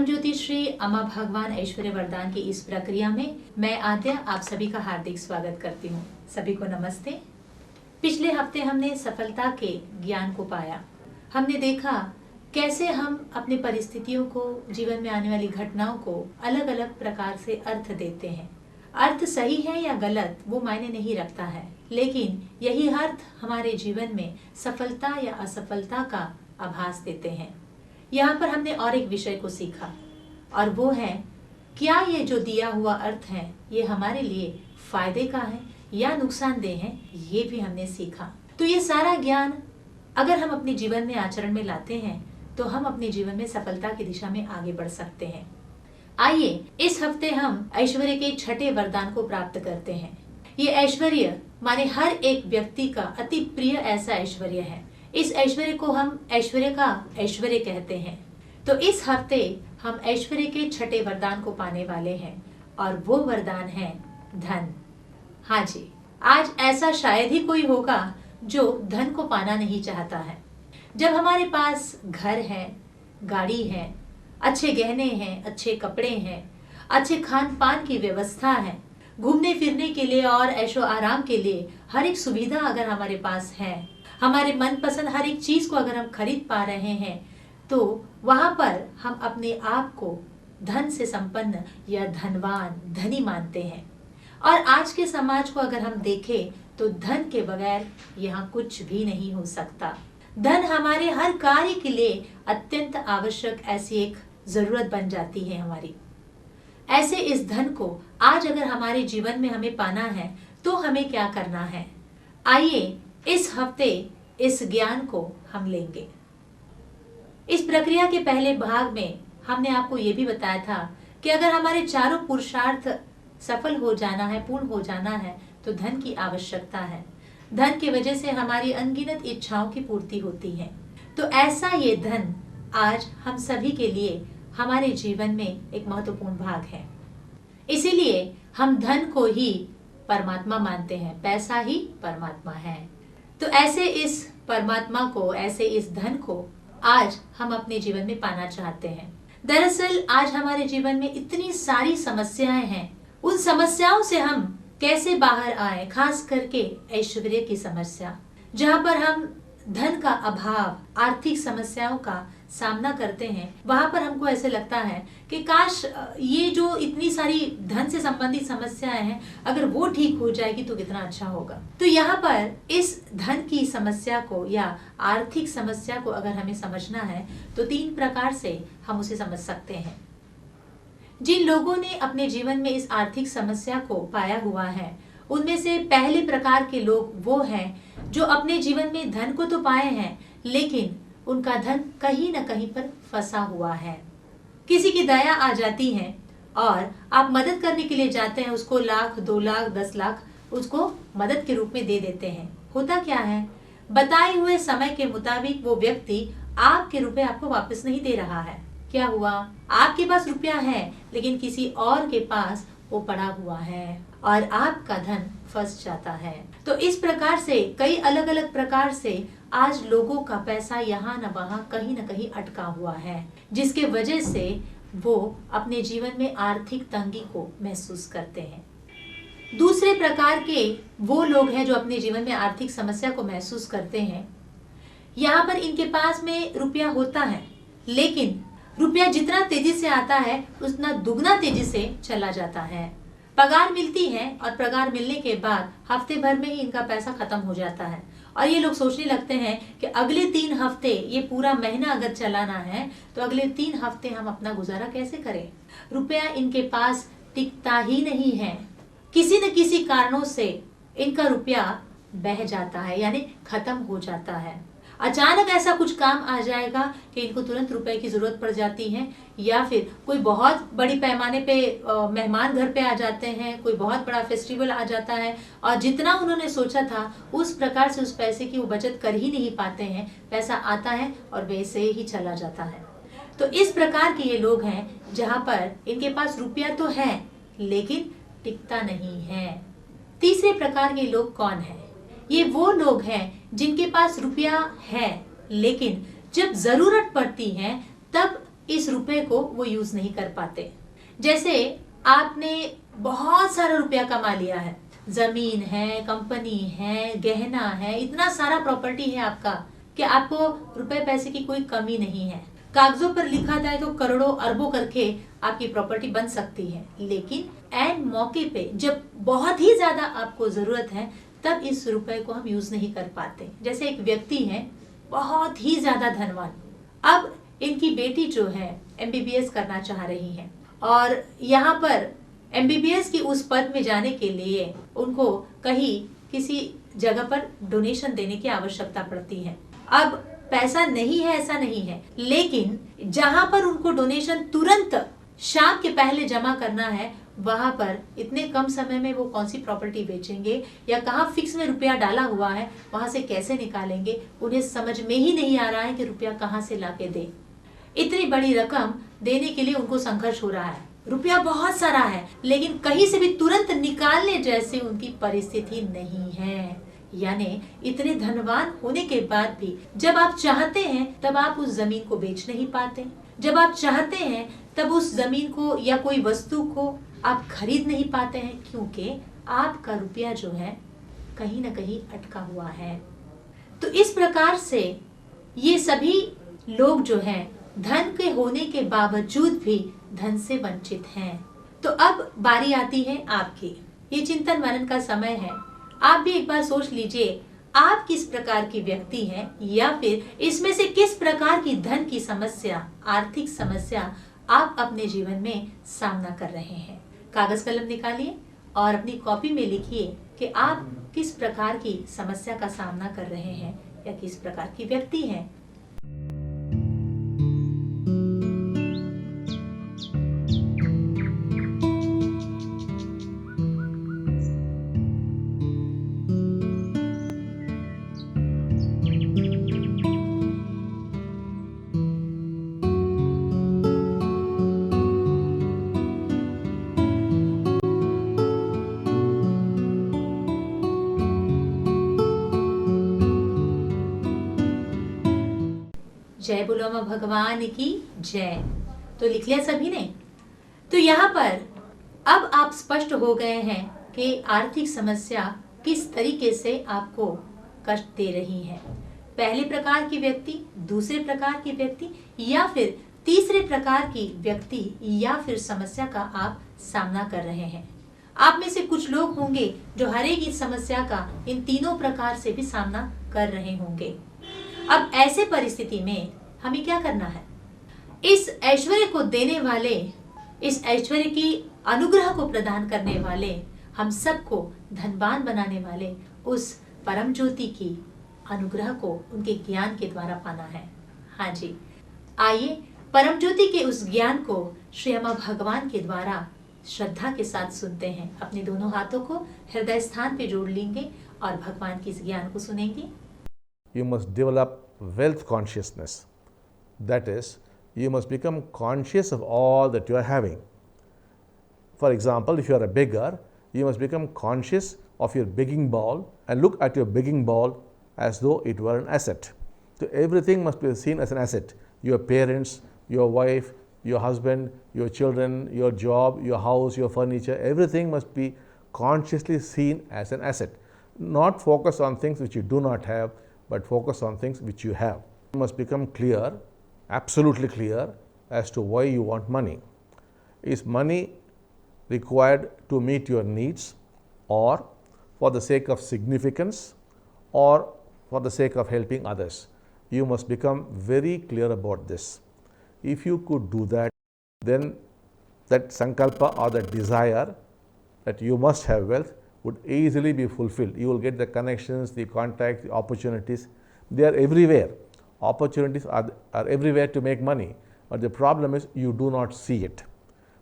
परम ज्योति श्री अम्मा भगवान ऐश्वर्य वरदान की इस प्रक्रिया में मैं आद्या आप सभी का हार्दिक स्वागत करती हूँ। सभी को नमस्ते। पिछले हफ्ते हमने सफलता के ज्ञान को पाया। हमने देखा कैसे हम अपनी परिस्थितियों को, जीवन में आने वाली घटनाओं को अलग अलग प्रकार से अर्थ देते हैं। अर्थ सही है या गलत वो मायने नहीं रखता है, लेकिन यही अर्थ हमारे जीवन में सफलता या असफलता का आभास देते हैं। यहाँ पर हमने और एक विषय को सीखा और वो है क्या ये जो दिया हुआ अर्थ है ये हमारे लिए फायदे का है या नुकसानदेह है, ये भी हमने सीखा। तो ये सारा ज्ञान अगर हम अपने जीवन में आचरण में लाते हैं तो हम अपने जीवन में सफलता की दिशा में आगे बढ़ सकते हैं। आइए इस हफ्ते हम ऐश्वर्य के छठे वरदान को प्राप्त करते हैं। ये ऐश्वर्य माने हर एक व्यक्ति का अति प्रिय ऐसा ऐश्वर्य है। इस ऐश्वर्य को हम ऐश्वर्य का ऐश्वर्य कहते हैं। तो इस हफ्ते हम ऐश्वर्य के छठे वरदान को पाने वाले हैं और वो वरदान है धन। हाँ जी, आज ऐसा शायद ही कोई होगा जो धन को पाना नहीं चाहता है। जब हमारे पास घर है, गाड़ी है, अच्छे गहने हैं, अच्छे कपड़े हैं, अच्छे खान पान की व्यवस्था है, घूमने फिरने के लिए और ऐशो आराम के लिए हर एक सुविधा अगर हमारे पास है, हमारे मनपसंद हर एक चीज को अगर हम खरीद पा रहे हैं, तो वहां पर हम अपने आप को धन से संपन्न या धनवान, धनी मानते हैं। और आज के समाज को अगर हम देखें तो धन के बगैर यहाँ कुछ भी नहीं हो सकता। धन हमारे हर कार्य के लिए अत्यंत आवश्यक ऐसी एक जरूरत बन जाती है हमारी। ऐसे इस धन को आज अगर हमारे जीवन में हमें पाना है तो हमें क्या करना है, आइए इस हफ्ते इस ज्ञान को हम लेंगे। इस प्रक्रिया के पहले भाग में हमने आपको ये भी बताया था कि अगर हमारे चारों पुरुषार्थ सफल हो जाना है, पूर्ण हो जाना है, तो धन की आवश्यकता है। धन की वजह से हमारी अनगिनत इच्छाओं की पूर्ति होती है। तो ऐसा ये धन आज हम सभी के लिए हमारे जीवन में एक महत्वपूर्ण भाग है। इसीलिए हम धन को ही परमात्मा मानते हैं, पैसा ही परमात्मा है। तो ऐसे इस परमात्मा को, ऐसे इस धन को आज हम अपने जीवन में पाना चाहते हैं। दरअसल आज हमारे जीवन में इतनी सारी समस्याएं हैं, उन समस्याओं से हम कैसे बाहर आए, खास करके ऐश्वर्य की समस्या, जहाँ पर हम धन का अभाव, आर्थिक समस्याओं का सामना करते हैं, वहां पर हमको ऐसे लगता है कि काश ये जो इतनी सारी धन से संबंधित समस्याएं हैं, अगर वो ठीक हो जाएगी तो कितना अच्छा होगा। तो यहाँ पर इस धन की समस्या को या आर्थिक समस्या को अगर हमें समझना है तो 3 प्रकार से हम उसे समझ सकते हैं। जिन लोगों ने अपने जीवन में इस आर्थिक समस्या को पाया हुआ है, उनमें से पहले प्रकार के लोग वो हैं जो अपने जीवन में धन को तो पाए हैं, लेकिन उनका धन कहीं न कहीं पर फंसा हुआ है। किसी की दया आ जाती है और आप मदद करने के लिए जाते हैं, उसको लाख, 2 लाख, 10 लाख उसको मदद के रूप में दे देते हैं। होता क्या है, बताए हुए समय के मुताबिक वो व्यक्ति आपके रुपए आपको वापस नहीं दे रहा है। क्या हुआ, आपके पास रुपया है लेकिन किसी और के पास वो पड़ा हुआ है और आपका धन फंस जाता है। तो इस प्रकार से कई अलग अलग प्रकार से आज लोगों का पैसा यहाँ न वहाँ कहीं न कहीं अटका हुआ है, जिसके वजह से वो अपने जीवन में आर्थिक तंगी को महसूस करते हैं। दूसरे प्रकार के वो लोग हैं जो अपने जीवन में आर्थिक समस्या को महसूस करते हैं। यहाँ पर इनके पास में रुपया होता है, लेकिन रुपया जितना तेजी से आता है उतना दुगना तेजी से चला जाता है। पगार मिलती है और पगार मिलने के बाद हफ्ते भर में ही इनका पैसा खत्म हो जाता है और ये लोग सोचने लगते हैं कि अगले 3 हफ्ते, ये पूरा महीना अगर चलाना है तो अगले 3 हफ्ते हम अपना गुजारा कैसे करें। रुपया इनके पास टिकता ही नहीं है। किसी न किसी कारणों से इनका रुपया बह जाता है, यानी खत्म हो जाता है। अचानक ऐसा कुछ काम आ जाएगा कि इनको तुरंत रुपए की जरूरत पड़ जाती है, या फिर कोई बहुत बड़ी पैमाने पे मेहमान घर पे आ जाते हैं, कोई बहुत बड़ा फेस्टिवल आ जाता है और जितना उन्होंने सोचा था उस प्रकार से उस पैसे की वो बचत कर ही नहीं पाते हैं। पैसा आता है और वैसे ही चला जाता है। तो इस प्रकार के ये लोग हैं जहाँ पर इनके पास रुपया तो है लेकिन टिकता नहीं है। तीसरे प्रकार के लोग कौन है, ये वो लोग हैं जिनके पास रुपया है लेकिन जब जरूरत पड़ती है तब इस रुपए को वो यूज नहीं कर पाते। जैसे आपने बहुत सारा रुपया कमा लिया है, जमीन है, कंपनी है, गहना है, इतना सारा प्रॉपर्टी है आपका कि आपको रुपए पैसे की कोई कमी नहीं है। कागजों पर लिखा जाए तो करोड़ों अरबों करके आपकी प्रॉपर्टी बन सकती है, लेकिन एन मौके पे जब बहुत ही ज्यादा आपको जरूरत है तब इस रुपए को हम यूज नहीं कर पाते। जैसे एक व्यक्ति है बहुत ही ज्यादा धनवान, अब इनकी बेटी जो है एमबीबीएस करना चाह रही है और यहाँ पर एमबीबीएस की उस पद में जाने के लिए उनको कहीं किसी जगह पर डोनेशन देने की आवश्यकता पड़ती है। अब पैसा नहीं है ऐसा नहीं है, लेकिन जहां पर उनको डोनेशन तुरंत शाम के पहले जमा करना है वहां पर इतने कम समय में वो कौन सी प्रॉपर्टी बेचेंगे या कहाँ फिक्स में रुपया डाला हुआ है वहां से कैसे निकालेंगे, उन्हें समझ में ही नहीं आ रहा है कि रुपया कहाँ से लाके दे। इतनी बड़ी रकम देने के लिए उनको संघर्ष हो रहा है, रुपया बहुत सारा है लेकिन कहीं से भी तुरंत निकालने जैसी उनकी परिस्थिति नहीं है। यानी इतने धनवान होने के बाद भी जब आप चाहते हैं तब आप उस जमीन को बेच नहीं पाते, जब आप चाहते हैं तब उस जमीन को या कोई वस्तु को आप खरीद नहीं पाते हैं, क्योंकि आपका रुपया जो है कहीं ना कहीं अटका हुआ है। तो इस प्रकार से ये सभी लोग जो हैं धन के होने के बावजूद भी धन से वंचित हैं। तो अब बारी आती है आपकी, ये चिंतन मनन का समय है। आप भी एक बार सोच लीजिए आप किस प्रकार की व्यक्ति हैं या फिर इसमें से किस प्रकार की धन की समस्या, आर्थिक समस्या आप अपने जीवन में सामना कर रहे हैं। कागज कलम निकालिए और अपनी कॉपी में लिखिए कि आप किस प्रकार की समस्या का सामना कर रहे हैं या किस प्रकार की व्यक्ति हैं। जय बोलो मां भगवान की जय। तो लिख लिया सभी ने। तो यहाँ पर अब आप स्पष्ट हो गए हैं कि आर्थिक समस्या किस तरीके से आपको कष्ट दे रही है। पहले प्रकार की व्यक्ति, दूसरे प्रकार की व्यक्ति या फिर तीसरे प्रकार की व्यक्ति या फिर समस्या का आप सामना कर रहे हैं। आप में से कुछ लोग होंगे जो हर एक इस समस्या का इन तीनों प्रकार से भी सामना कर रहे होंगे। अब ऐसे परिस्थिति में हमें क्या करना है? इस ऐश्वर्य को देने वाले, इस ऐश्वर्य की अनुग्रह को प्रदान करने वाले, हम सबको धनवान बनाने वाले उस परम ज्योति की अनुग्रह को उनके ज्ञान के द्वारा पाना है। हाँ जी, आइए परम ज्योति के उस ज्ञान को श्री अम्मा भगवान के द्वारा श्रद्धा के साथ सुनते हैं। अपने दोनों हाथों को हृदय स्थान पे जोड़ लेंगे और भगवान के इस ज्ञान को सुनेंगे। You must develop wealth consciousness. That is, you must become conscious of all that you are having. For example, if you are a beggar, you must become conscious of your begging bowl and look at your begging bowl as though it were an asset. So everything must be seen as an asset. Your parents, your wife, your husband, your children, your job, your house, your furniture, everything must be consciously seen as an asset. Not focus on things which you do not have, but focus on things which you have. You must become clear, absolutely clear as to why you want money. Is money required to meet your needs, or for the sake of significance, or for the sake of helping others? You must become very clear about this. If you could do that, then that sankalpa or that desire that you must have wealth would easily be fulfilled. You will get the connections, the contacts, the opportunities. They are everywhere. Opportunities are everywhere to make money, but the problem is you do not see it.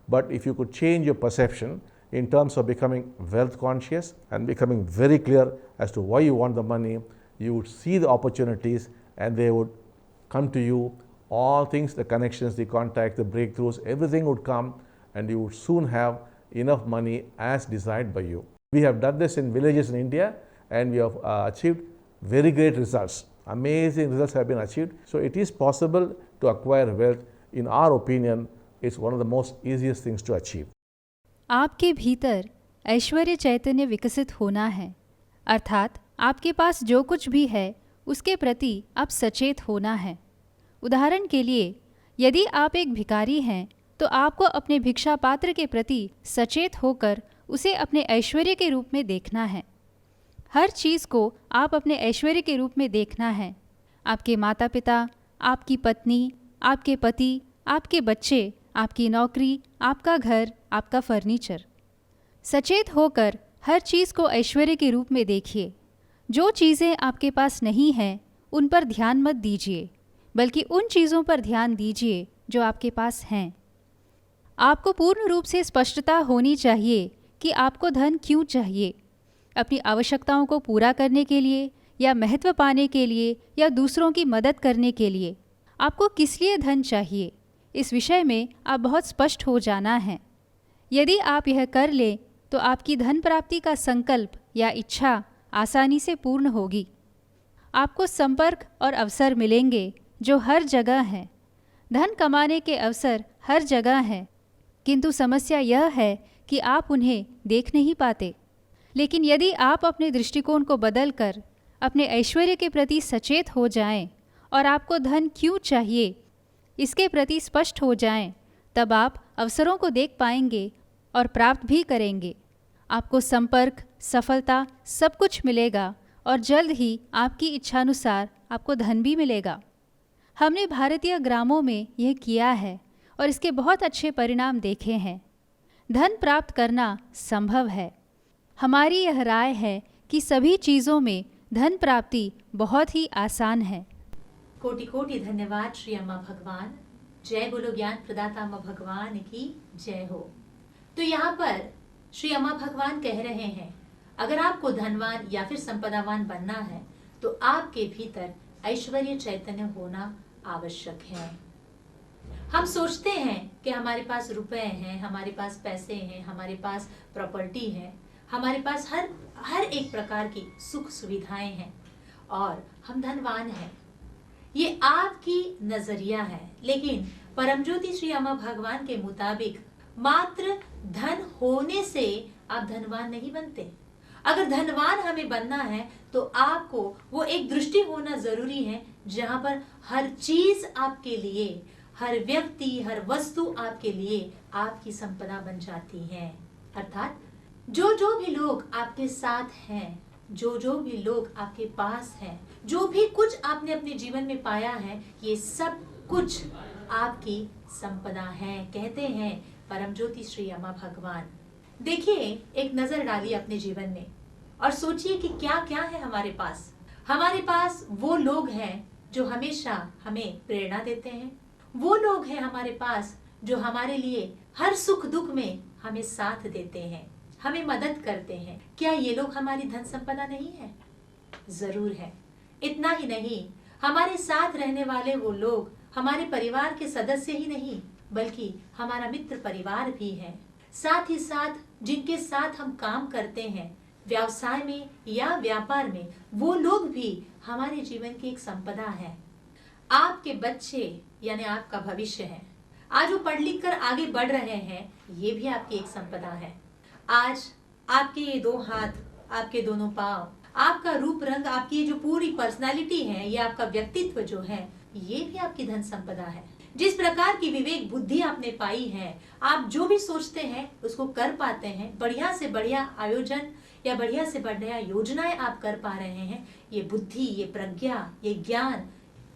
But if you could change your perception in terms of becoming wealth conscious and becoming very clear as to why you want the money, you would see the opportunities and they would come to you. All things, the connections, the contacts, the breakthroughs, everything would come, and you would soon have enough money as desired by you. We have done this in villages in India, and we have achieved very great results. Amazing results have been achieved. So it is possible to acquire wealth in our opinion, it's one of the most easiest things to achieve. आपके भीतर ऐश्वर्य चैतन्य विकसित होना है, अर्थात आपके पास जो कुछ भी है उसके प्रति आप सचेत होना है। उदाहरण के लिए, यदि आप एक भिखारी हैं तो आपको अपने भिक्षा पात्र के प्रति सचेत होकर उसे अपने ऐश्वर्य के रूप में देखना है। हर चीज़ को आप अपने ऐश्वर्य के रूप में देखना है। आपके माता पिता, आपकी पत्नी, आपके पति, आपके बच्चे, आपकी नौकरी, आपका घर, आपका फर्नीचर। सचेत होकर हर चीज़ को ऐश्वर्य के रूप में देखिए। जो चीज़ें आपके पास नहीं हैं उन पर ध्यान मत दीजिए, बल्कि उन चीज़ों पर ध्यान दीजिए जो आपके पास हैं। आपको पूर्ण रूप से स्पष्टता होनी चाहिए कि आपको धन क्यों चाहिए। अपनी आवश्यकताओं को पूरा करने के लिए, या महत्व पाने के लिए, या दूसरों की मदद करने के लिए। आपको किस लिए धन चाहिए, इस विषय में आप बहुत स्पष्ट हो जाना है। यदि आप यह कर लें तो आपकी धन प्राप्ति का संकल्प या इच्छा आसानी से पूर्ण होगी। आपको संपर्क और अवसर मिलेंगे जो हर जगह हैं। धन कमाने के अवसर हर जगह हैं, किंतु समस्या यह है कि आप उन्हें देख नहीं पाते। लेकिन यदि आप अपने दृष्टिकोण को बदलकर अपने ऐश्वर्य के प्रति सचेत हो जाएं और आपको धन क्यों चाहिए इसके प्रति स्पष्ट हो जाएं, तब आप अवसरों को देख पाएंगे और प्राप्त भी करेंगे। आपको संपर्क, सफलता, सब कुछ मिलेगा और जल्द ही आपकी इच्छानुसार आपको धन भी मिलेगा। हमने भारतीय ग्रामों में यह किया है और इसके बहुत अच्छे परिणाम देखे हैं। धन प्राप्त करना संभव है। हमारी यह राय है कि सभी चीज़ों में धन प्राप्ति बहुत ही आसान है। कोटि कोटि धन्यवाद श्री अम्मा भगवान। जय बोलो ज्ञान प्रदाता अम्मा भगवान की जय हो। तो यहाँ पर श्री अम्मा भगवान कह रहे हैं, अगर आपको धनवान या फिर संपदावान बनना है तो आपके भीतर ऐश्वर्य चैतन्य होना आवश्यक है। हम सोचते हैं कि हमारे पास रुपए हैं, हमारे पास पैसे हैं, हमारे पास प्रॉपर्टी है, हमारे पास हर एक प्रकार की सुख सुविधाएं हैं और हम धनवान हैं। ये आपकी नजरिया है, लेकिन परमज्योति श्री अम्मा भगवान के मुताबिक मात्र धन होने से आप धनवान नहीं बनते। अगर धनवान हमें बनना है तो आपको वो एक दृष्टि होना जरूरी है जहां पर हर चीज आपके लिए, हर व्यक्ति, हर वस्तु आपके लिए आपकी संपदा बन जाती है। अर्थात जो भी लोग आपके साथ हैं, जो भी लोग आपके पास हैं, जो भी कुछ आपने अपने जीवन में पाया है, ये सब कुछ आपकी संपदा है, कहते हैं परमज्योति श्री अम्मा भगवान। देखिए, एक नजर डालिए अपने जीवन में और सोचिए कि क्या क्या है हमारे पास। हमारे पास वो लोग हैं जो हमेशा हमें प्रेरणा देते हैं। वो लोग हैं हमारे पास जो हमारे लिए हर सुख दुख में हमें साथ देते हैं, हमें मदद करते हैं। क्या ये लोग हमारी धन संपदा नहीं है? जरूर है। इतना ही नहीं, हमारे साथ रहने वाले वो लोग हमारे परिवार के सदस्य ही नहीं बल्कि हमारा मित्र परिवार भी है। साथ ही साथ जिनके साथ हम काम करते हैं व्यवसाय में या व्यापार में, वो लोग भी हमारे जीवन की एक संपदा है। आपके बच्चे यानी आपका भविष्य है। आज वो पढ़ लिख कर आगे बढ़ रहे हैं, ये भी आपकी एक संपदा है। आज आपके ये दो हाथ, आपके दोनों पांव, आपका रूप रंग, आपकी ये जो पूरी पर्सनालिटी है, ये आपका व्यक्तित्व जो है, ये भी आपकी धन संपदा है। जिस प्रकार की विवेक बुद्धि आपने पाई है, आप जो भी सोचते हैं उसको कर पाते हैं, बढ़िया से बढ़िया आयोजन या बढ़िया से बढ़िया योजनाएं आप कर पा रहे हैं, ये बुद्धि, ये प्रज्ञा, ये ज्ञान,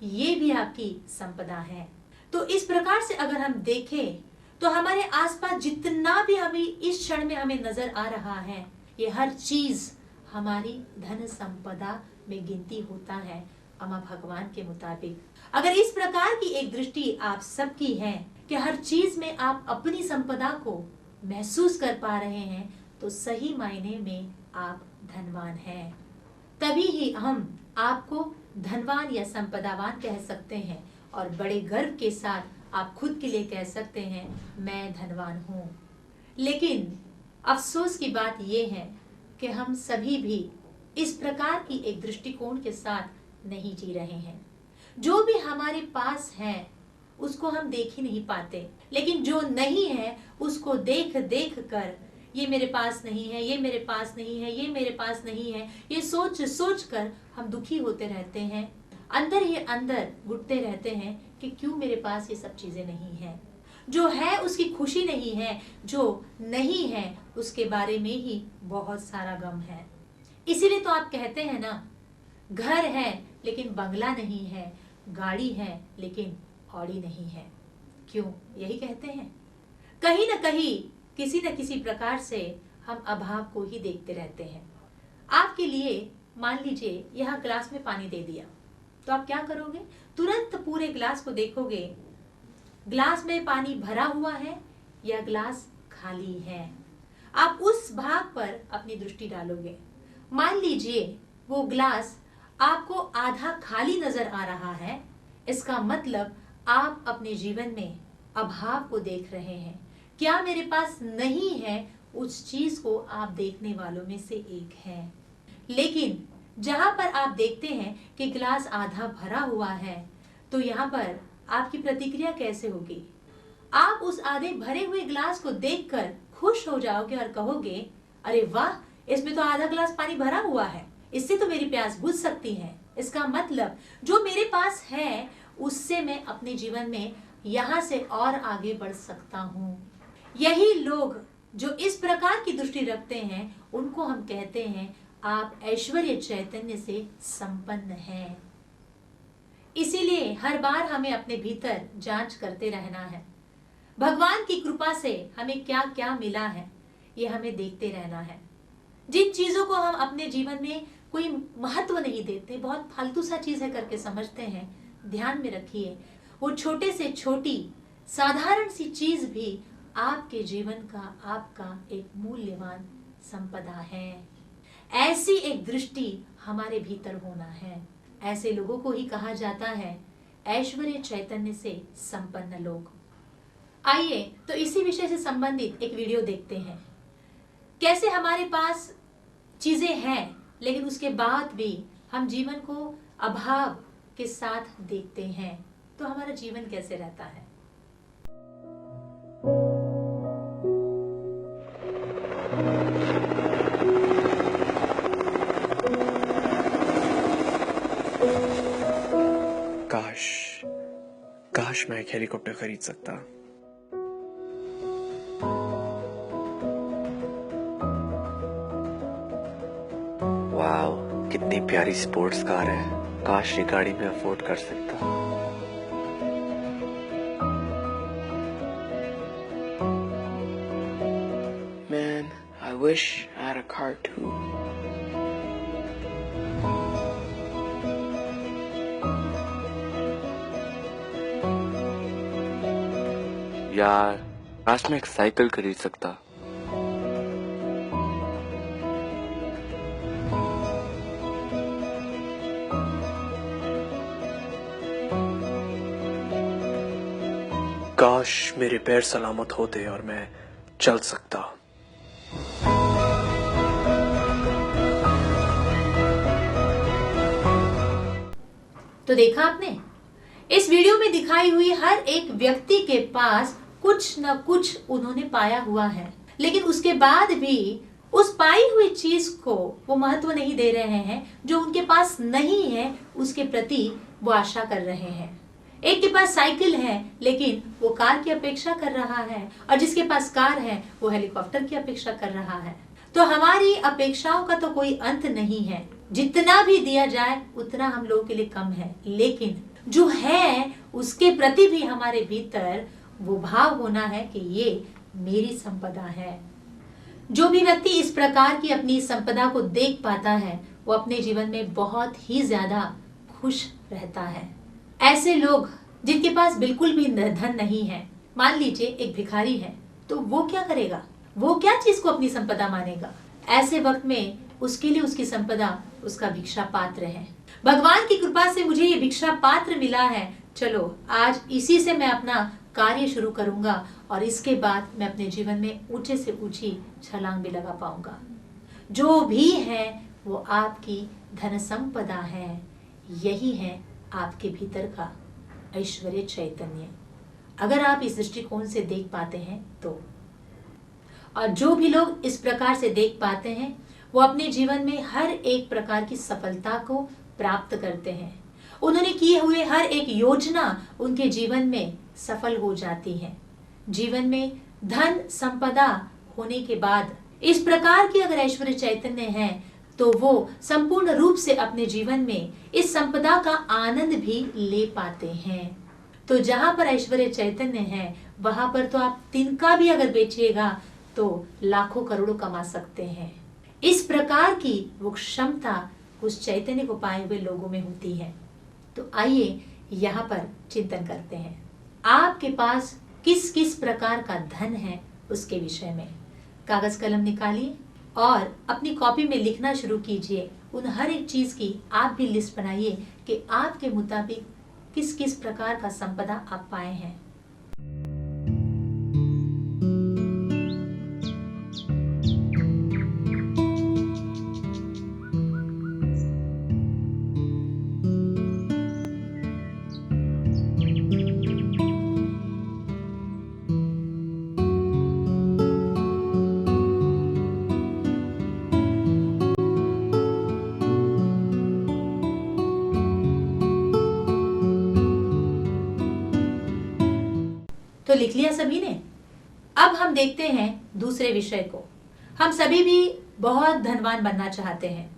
ये भी आपकी संपदा है। तो इस प्रकार से अगर हम देखें तो हमारे आसपास जितना भी हमें इस क्षण में हमें नजर आ रहा है, ये हर चीज हमारी धन संपदा में गिनती होता है अम्मा भगवान के मुताबिक। अगर इस प्रकार की एक दृष्टि आप सबकी है कि हर चीज में आप अपनी संपदा को महसूस कर पा रहे हैं, तो सही मायने में आप धनवान हैं। तभी ही हम आपको धनवान या संपदावान कह सकते हैं और बड़े गर्व के साथ आप खुद के लिए कह सकते हैं, मैं धनवान हूँ। लेकिन अफसोस की बात यह है कि हम सभी भी इस प्रकार की एक दृष्टिकोण के साथ नहीं जी रहे हैं। जो भी हमारे पास है उसको हम देख ही नहीं पाते, लेकिन जो नहीं है उसको देख देख कर ये मेरे पास नहीं है, ये मेरे पास नहीं है, ये मेरे पास नहीं है, ये सोच सोच कर हम दुखी होते रहते हैं, अंदर ही अंदर घुटते रहते हैं कि क्यों मेरे पास ये सब चीजें नहीं है। जो है उसकी खुशी नहीं है, जो नहीं है उसके बारे में ही बहुत सारा गम है। इसीलिए तो आप कहते हैं ना, घर है लेकिन बंगला नहीं है, गाड़ी है लेकिन ऑडी नहीं है। क्यों यही कहते हैं? कहीं ना कहीं किसी न किसी प्रकार से हम अभाव को ही देखते रहते हैं। आपके लिए मान लीजिए यहाँ ग्लास में पानी दे दिया, तो आप क्या करोगे? तुरंत पूरे ग्लास को देखोगे, ग्लास में पानी भरा हुआ है या ग्लास खाली है। आप उस भाग पर अपनी दृष्टि डालोगे। मान लीजिए वो ग्लास आपको आधा खाली नजर आ रहा है, इसका मतलब आप अपने जीवन में अभाव को देख रहे हैं। क्या मेरे पास नहीं है, उस चीज को आप देखने वालों में से एक है। लेकिन जहां पर आप देखते हैं कि ग्लास आधा भरा हुआ है, तो यहाँ पर आपकी प्रतिक्रिया कैसे होगी? आप उस आधे भरे हुए ग्लास को देखकर खुश हो जाओगे और कहोगे, अरे वाह, इसमें तो आधा ग्लास पानी भरा हुआ है, इससे तो मेरी प्यास बुझ सकती है। इसका मतलब जो मेरे पास है उससे मैं अपने जीवन में यहाँ से और आगे बढ़ सकता हूँ। यही लोग जो इस प्रकार की दृष्टि रखते हैं, उनको हम कहते हैं आप ऐश्वर्य चैतन्य से संपन्न हैं। इसीलिए हर बार हमें अपने भीतर जांच करते रहना है। भगवान की कृपा से हमें क्या क्या मिला है, ये हमें देखते रहना है। जिन चीजों को हम अपने जीवन में कोई महत्व नहीं देते, बहुत फालतू सा चीज है करके समझते हैं, ध्यान में रखिए, वो छोटे से छोटी साधारण सी चीज भी आपके जीवन का, आपका एक मूल्यवान संपदा है। ऐसी एक दृष्टि हमारे भीतर होना है। ऐसे लोगों को ही कहा जाता है ऐश्वर्य चैतन्य से संपन्न लोग। आइए तो इसी विषय से संबंधित एक वीडियो देखते हैं। कैसे हमारे पास चीजें हैं लेकिन उसके बाद भी हम जीवन को अभाव के साथ देखते हैं, तो हमारा जीवन कैसे रहता है। काश मैं एक हेलीकॉप्टर खरीद सकता। वाओ, कितनी प्यारी स्पोर्ट्स कार है। काश ये गाड़ी में अफोर्ड कर सकता। Man, I wish I had a car too. यार, काश मैं एक साइकिल खरीद सकता। काश मेरे पैर सलामत होते और मैं चल सकता। तो देखा आपने, इस वीडियो में दिखाई हुई हर एक व्यक्ति के पास कुछ न कुछ उन्होंने पाया हुआ है, लेकिन उसके बाद भी उस पाई हुई चीज को वो महत्व नहीं दे रहे हैं। जो उनके पास नहीं है उसके प्रति वो आशा कर रहे हैं। एक के पास साइकिल है लेकिन वो कार की अपेक्षा कर रहा है, और जिसके पास कार है वो हेलीकॉप्टर की अपेक्षा कर रहा है। तो हमारी अपेक्षाओं का तो कोई अंत नहीं है। जितना भी दिया जाए उतना हम लोगों के लिए कम है, लेकिन जो है उसके प्रति भी हमारे भीतर वो भाव होना है कि ये मेरी संपदा है। जो भी व्यक्ति इस प्रकार की अपनी संपदा को देख पाता है वो अपने जीवन में बहुत ही ज्यादा खुश रहता है। ऐसे लोग जिनके पास बिल्कुल भी धन नहीं है, मान लीजिए एक भिखारी है, तो वो क्या करेगा? वो क्या चीज को अपनी संपदा मानेगा? ऐसे वक्त में उसके लिए उसकी संपदा उसका भिक्षा पात्र है। भगवान की कृपा से मुझे ये भिक्षा पात्र मिला है, चलो आज इसी से मैं अपना कार्य शुरू करूंगा और इसके बाद मैं अपने जीवन में ऊंचे से ऊंची छलांग भी लगा पाऊंगा। जो भी है वो आपकी धन संपदा है। यही है आपके भीतर का ऐश्वर्य चैतन्य। अगर आप इस दृष्टिकोण से देख पाते हैं तो। और जो भी लोग इस प्रकार से देख पाते हैं वो अपने जीवन में हर एक प्रकार की सफलता को प्राप्त करते हैं। उन्होंने किए हुए हर एक योजना उनके जीवन में सफल हो जाती है। जीवन में धन संपदा होने के बाद इस प्रकार की अगर ऐश्वर्य चैतन्य है तो वो संपूर्ण रूप से अपने जीवन में इस संपदा का आनंद भी ले पाते हैं। तो जहां पर ऐश्वर्य चैतन्य है वहां पर तो आप तिनका भी अगर बेचिएगा तो लाखों करोड़ों कमा सकते हैं। इस प्रकार की वो क्षमता उस चैतन्य को पाए हुए लोगों में होती है। तो आइए यहाँ पर चिंतन करते हैं, आपके पास किस किस प्रकार का धन है उसके विषय में। कागज कलम निकालिए और अपनी कॉपी में लिखना शुरू कीजिए। उन हर एक चीज की आप भी लिस्ट बनाइए कि आपके मुताबिक किस किस प्रकार का संपदा आप पाए हैं। तो लिख लिया सभी ने। अब हम देखते हैं दूसरे विषय को। हम सभी भी बहुत धनवान बनना चाहते हैं,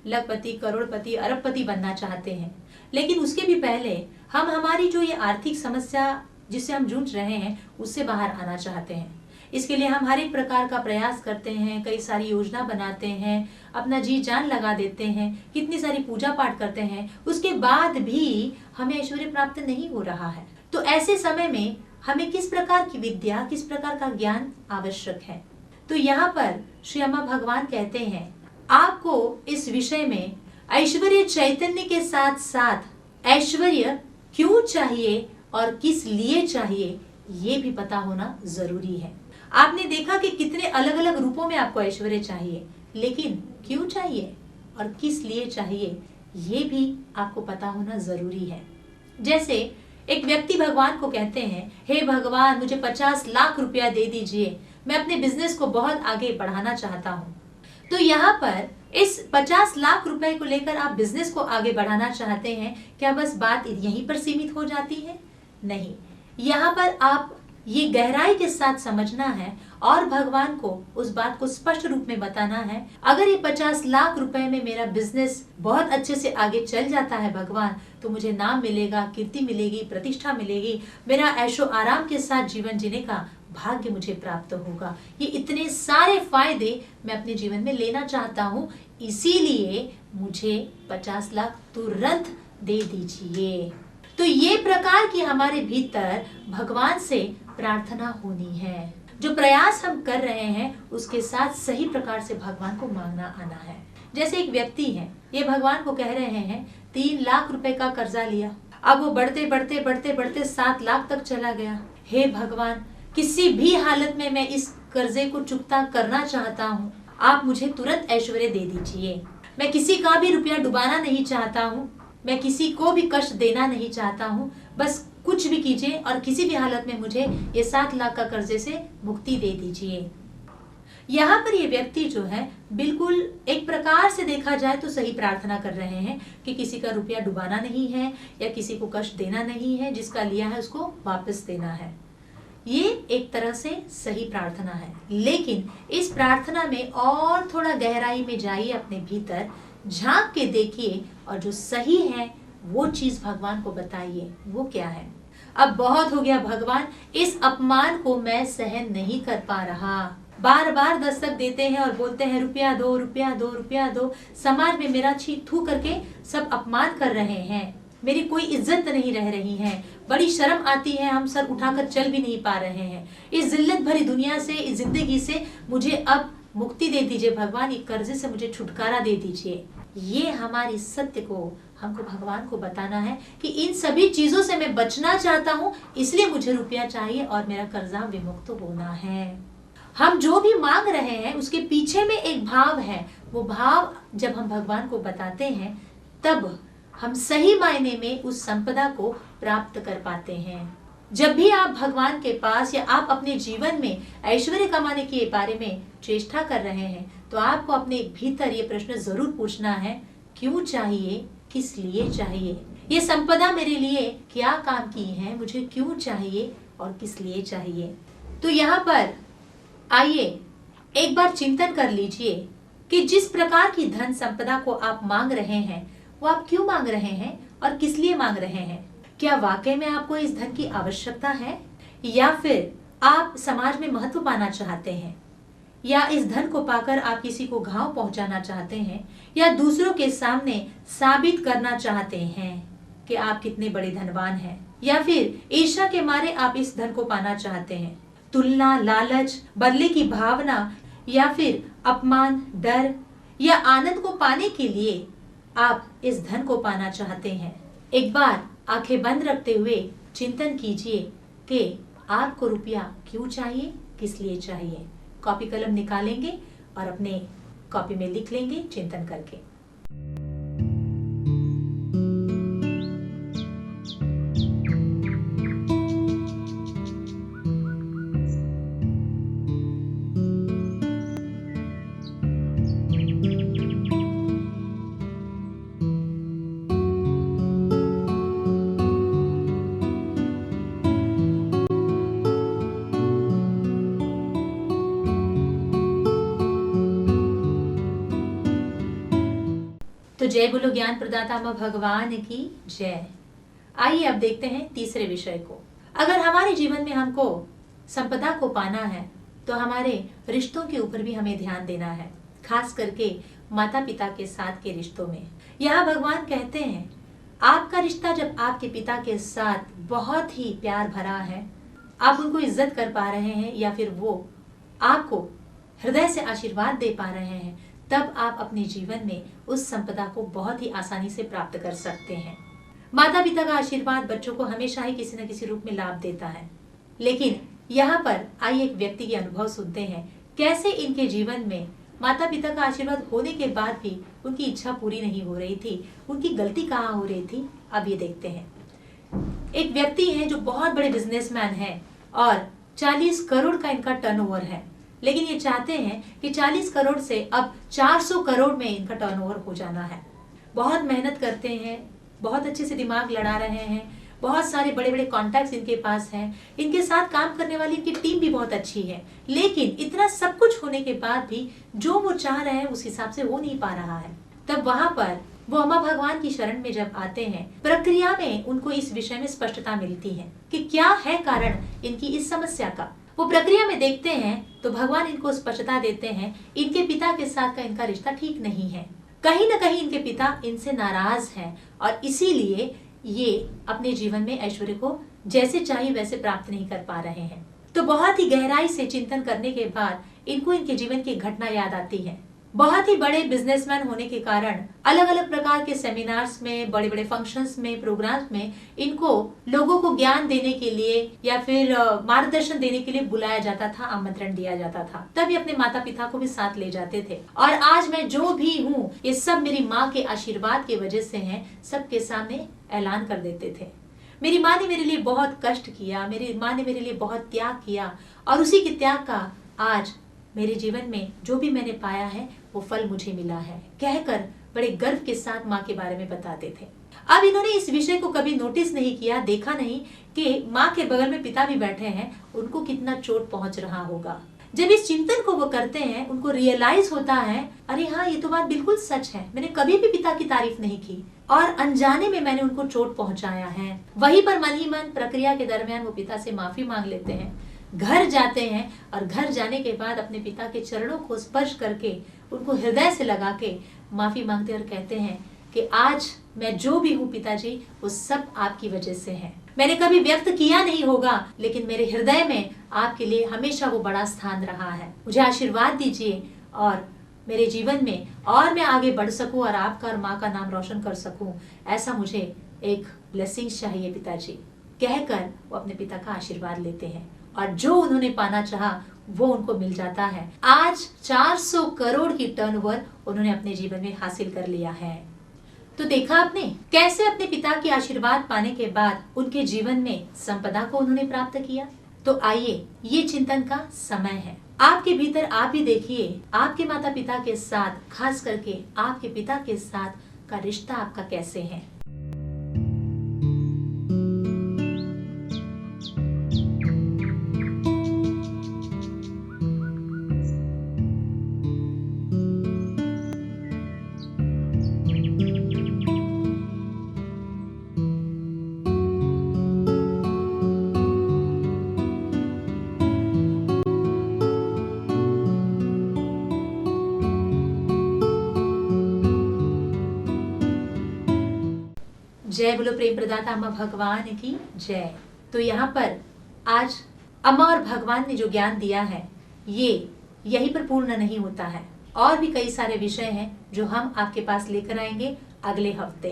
लखपति, करोड़पति, अरबपति बनना चाहते हैं। लेकिन उसके भी पहले हम हमारी जो ये आर्थिक समस्या जिससे हम जूझ रहे हैं उससे बाहर आना चाहते हैं। इसके लिए हम हर एक प्रकार का प्रयास करते हैं, कई सारी योजना बनाते हैं, अपना जी जान लगा देते हैं, कितनी सारी पूजा पाठ करते हैं, उसके बाद भी हमें ऐश्वर्य प्राप्त नहीं हो रहा है। तो ऐसे समय में हमें किस प्रकार की विद्या, किस प्रकार का ज्ञान आवश्यक है। तो यहाँ पर श्री अम्मा भगवान कहते हैं आपको इस विषय में ऐश्वर्य चैतन्य के साथ साथ ऐश्वर्य क्यों चाहिए और किस लिए चाहिए ये भी पता होना जरूरी है। आपने देखा कि कितने अलग अलग रूपों में आपको ऐश्वर्य चाहिए, लेकिन क्यों चाहिए और किस लिए चाहिए ये भी आपको पता होना जरूरी है। जैसे एक व्यक्ति भगवान को कहते हैं, हे भगवान मुझे 50 लाख रुपया दे दीजिए, मैं अपने बिजनेस को बहुत आगे बढ़ाना चाहता हूँ। तो यहाँ पर इस 50 लाख रुपए को लेकर आप बिजनेस को आगे बढ़ाना चाहते हैं, क्या बस बात यहीं पर सीमित हो जाती है? नहीं, यहाँ पर आप ये गहराई के साथ समझना है और भगवान को उस बात को स्पष्ट रूप में बताना है। अगर ये 50 लाख रुपए में मेरा बिजनेस बहुत अच्छे से आगे चल जाता है भगवान, तो मुझे नाम मिलेगा, कीर्ति मिलेगी, प्रतिष्ठा मिलेगी, मेरा ऐशो आराम के साथ जीवन जीने का भाग्य मुझे प्राप्त होगा। ये इतने सारे फायदे मैं अपने जीवन में लेना चाहता हूँ, इसीलिए मुझे 50 लाख तुरंत दे दीजिए। तो ये प्रकार की हमारे भीतर भगवान से प्रार्थना होनी है। जो प्रयास हम कर रहे हैं उसके साथ सही प्रकार से भगवान को मांगना आना है। जैसे एक व्यक्ति है, ये भगवान को कह रहे हैं 3 लाख रुपए का कर्जा लिया, अब वो बढ़ते बढ़ते बढ़ते बढ़ते 7 लाख तक चला गया। हे भगवान, किसी भी हालत में मैं इस कर्जे को चुकता करना चाहता हूँ, आप मुझे तुरंत ऐश्वर्य दे दीजिए। मैं किसी का भी रुपया डुबाना नहीं चाहता हूँ, मैं किसी को भी कष्ट देना नहीं चाहता हूँ, बस कुछ भी कीजिए और किसी भी हालत में मुझे ये 7 लाख का कर्जे से मुक्ति दे दीजिए। यहाँ पर ये व्यक्ति जो है बिल्कुल एक प्रकार से देखा जाए तो सही प्रार्थना कर रहे हैं कि किसी का रुपया डुबाना नहीं है या किसी को कष्ट देना नहीं है, जिसका लिया है उसको वापस देना है। ये एक तरह से सही प्रार्थना है, लेकिन इस प्रार्थना में और थोड़ा गहराई में जाइए, अपने भीतर झांक के देखिए और जो सही है वो चीज भगवान को बताइए। वो क्या है? अब बहुत हो गया भगवान, इस अपमान को मैं सहन नहीं कर पा रहा। बार बार दस्तक देते हैं और बोलते हैं रुपया दो, रुपया दो, रुपया दो। समाज में मेरा छी थू करके सब अपमान कर रहे हैं, मेरी कोई इज्जत नहीं रह रही है, बड़ी शर्म आती है, हम सर उठाकर चल भी नहीं पा रहे हैं। इस जिल्लत भरी दुनिया से, इस जिंदगी से मुझे अब मुक्ति दे दीजिए भगवान, ये कर्जे से मुझे छुटकारा दे दीजिए। ये हमारी सत्य को हमको भगवान को बताना है कि इन सभी चीजों से मैं बचना चाहता हूँ, इसलिए मुझे रुपया चाहिए और मेरा कर्जा विमुक्त होना है। हम जो भी मांग रहे हैं उसके पीछे में एक भाव है, वो भाव जब हम भगवान को बताते हैं तब हम सही मायने में उस संपदा को प्राप्त कर पाते हैं। जब भी आप भगवान के पास या आप अपने जीवन में ऐश्वर्य कमाने के बारे में चेष्टा कर रहे हैं, तो आपको अपने भीतर ये प्रश्न जरूर पूछना है, क्यों चाहिए, किस लिए चाहिए, ये संपदा मेरे लिए क्या काम की है, मुझे क्यों चाहिए और किस लिए चाहिए। तो यहाँ पर आइए एक बार चिंतन कर लीजिए कि जिस प्रकार की धन संपदा को आप मांग रहे हैं, वो आप क्यों मांग रहे हैं और किस लिए मांग रहे हैं। क्या वाकई में आपको इस धन की आवश्यकता है, या फिर आप समाज में महत्व पाना चाहते हैं, या इस धन को पाकर आप किसी को घाव पहुंचाना चाहते हैं, या दूसरों के सामने साबित करना चाहते हैं कि आप कितने बड़े धनवान हैं, या फिर ईर्ष्या के मारे आप इस धन को पाना चाहते हैं। तुलना, लालच, बदले की भावना, या फिर अपमान, डर या आनंद को पाने के लिए आप इस धन को पाना चाहते हैं। एक बार आंखें बंद रखते हुए चिंतन कीजिए कि आपको रुपया क्यों चाहिए, किस लिए चाहिए। कॉपी कलम निकालेंगे और अपने कॉपी में लिख लेंगे चिंतन करके। तो जय बोलो ज्ञान प्रदाता मां भगवान की जय। आइए अब देखते हैं तीसरे विषय को। अगर हमारे जीवन में हमको संपदा को पाना है, तो हमारे रिश्तों के ऊपर भी हमें ध्यान देना है, खास करके माता पिता के साथ के रिश्तों में। यहाँ भगवान कहते हैं, आपका रिश्ता जब आपके पिता के साथ बहुत ही प्यार भरा है, आप उनको इज्जत कर पा रहे हैं, या फिर वो आपको हृदय से आशीर्वाद दे पा रहे हैं, तब आप अपने जीवन में उस संपदा को बहुत ही आसानी से प्राप्त कर सकते हैं। माता पिता का आशीर्वाद बच्चों को हमेशा ही किसी न किसी रूप में लाभ देता है। लेकिन यहाँ पर आइए एक व्यक्ति के अनुभव सुनते हैं, कैसे इनके जीवन में माता पिता का आशीर्वाद होने के बाद भी उनकी इच्छा पूरी नहीं हो रही थी, उनकी गलती कहाँ हो रही थी। अब ये देखते हैं। एक व्यक्ति है जो बहुत बड़े बिजनेसमैन है और 40 करोड़ का इनका टर्नओवर है, लेकिन ये चाहते हैं कि 40 करोड़ से अब 400 करोड़ में इनका टर्नओवर हो जाना है। बहुत मेहनत करते हैं, बहुत अच्छे से दिमाग लड़ा रहे हैं, बहुत सारे बड़े बड़े कॉन्टैक्ट्स इनके पास हैं, इनके साथ काम करने वाली इनकी टीम भी बहुत अच्छी है। लेकिन इतना सब कुछ होने के बाद भी जो वो चाह रहे हैं उस हिसाब से हो नहीं पा रहा है। तब वहां पर वो अम्मा भगवान की शरण में जब आते हैं, प्रक्रिया में उनको इस विषय में स्पष्टता मिलती है कि क्या है कारण इनकी इस समस्या का। वो प्रक्रिया में देखते हैं तो भगवान इनको स्पष्टता देते हैं, इनके पिता के साथ का इनका रिश्ता ठीक नहीं है। कहीं न कहीं इनके पिता इनसे नाराज हैं और इसीलिए ये अपने जीवन में ऐश्वर्य को जैसे चाहिए वैसे प्राप्त नहीं कर पा रहे हैं। तो बहुत ही गहराई से चिंतन करने के बाद इनको इनके जीवन की घटना याद आती है। बहुत ही बड़े बिजनेसमैन होने के कारण अलग अलग प्रकार के सेमिनार्स में, बड़े बड़े फंक्शंस में, प्रोग्राम्स में इनको लोगों को ज्ञान देने के लिए या फिर मार्गदर्शन देने के लिए बुलाया जाता था, आमंत्रण दिया जाता था। तभी अपने माता पिता को भी साथ ले जाते थे। और आज मैं जो भी हूँ ये सब मेरी माँ के आशीर्वाद की वजह से है, सबके सामने ऐलान कर देते थे। मेरी माँ ने मेरे लिए बहुत कष्ट किया, मेरी माँ ने मेरे लिए बहुत त्याग किया और उसी के त्याग का आज मेरे जीवन में जो भी मैंने पाया है वो फल मुझे मिला है, कहकर बड़े गर्व के साथ माँ के बारे में बताते थे। अब इन्होंने इस विषय को कभी नोटिस नहीं किया, देखा नहीं कि माँ के बगल में पिता भी बैठे हैं, उनको कितना चोट पहुंच रहा होगा। जब इस चिंतन को वो करते हैं, उनको रियलाइज होता है, अरे हाँ ये तो बात बिल्कुल सच है, मैंने कभी भी पिता की तारीफ नहीं की और अनजाने में मैंने उनको चोट पहुंचाया है। वहीं पर मन ही मन प्रक्रिया के दरमियान वो पिता से माफी मांग लेते हैं, घर जाते हैं और घर जाने के बाद अपने पिता के चरणों को स्पर्श करके उनको हृदय से लगा के माफी मांगते और कहते हैं कि आज मैं जो भी हूँ पिताजी वो सब आपकी वजह से है। मैंने कभी व्यक्त किया नहीं होगा, लेकिन मेरे हृदय में आपके लिए हमेशा वो बड़ा स्थान रहा है। मुझे आशीर्वाद दीजिए और मेरे जीवन में और मैं आगे बढ़ सकूं और आपका और माँ का नाम रोशन कर सकूं, ऐसा मुझे एक ब्लेसिंग चाहिए पिताजी, कहकर वो अपने पिता का आशीर्वाद लेते हैं और जो उन्होंने पाना चाहा वो उनको मिल जाता है। आज 400 करोड़ की टर्नओवर उन्होंने अपने जीवन में हासिल कर लिया है। तो देखा आपने कैसे अपने पिता के आशीर्वाद पाने के बाद उनके जीवन में संपदा को उन्होंने प्राप्त किया। तो आइए, ये चिंतन का समय है। आपके भीतर आप ही देखिए, आपके माता पिता के साथ, खास करके आपके पिता के साथ का रिश्ता आपका कैसे है। जय बोलो प्रेम प्रदाता अम्मा भगवान की जय। तो यहाँ पर आज अम्मा और भगवान ने जो ज्ञान दिया है ये यहीं पर पूर्ण नहीं होता है, और भी कई सारे विषय हैं जो हम आपके पास लेकर आएंगे अगले हफ्ते।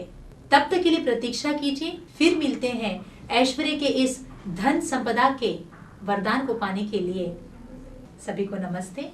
तब तक के लिए प्रतीक्षा कीजिए, फिर मिलते हैं ऐश्वर्य के इस धन संपदा के वरदान को पाने के लिए। सभी को नमस्ते।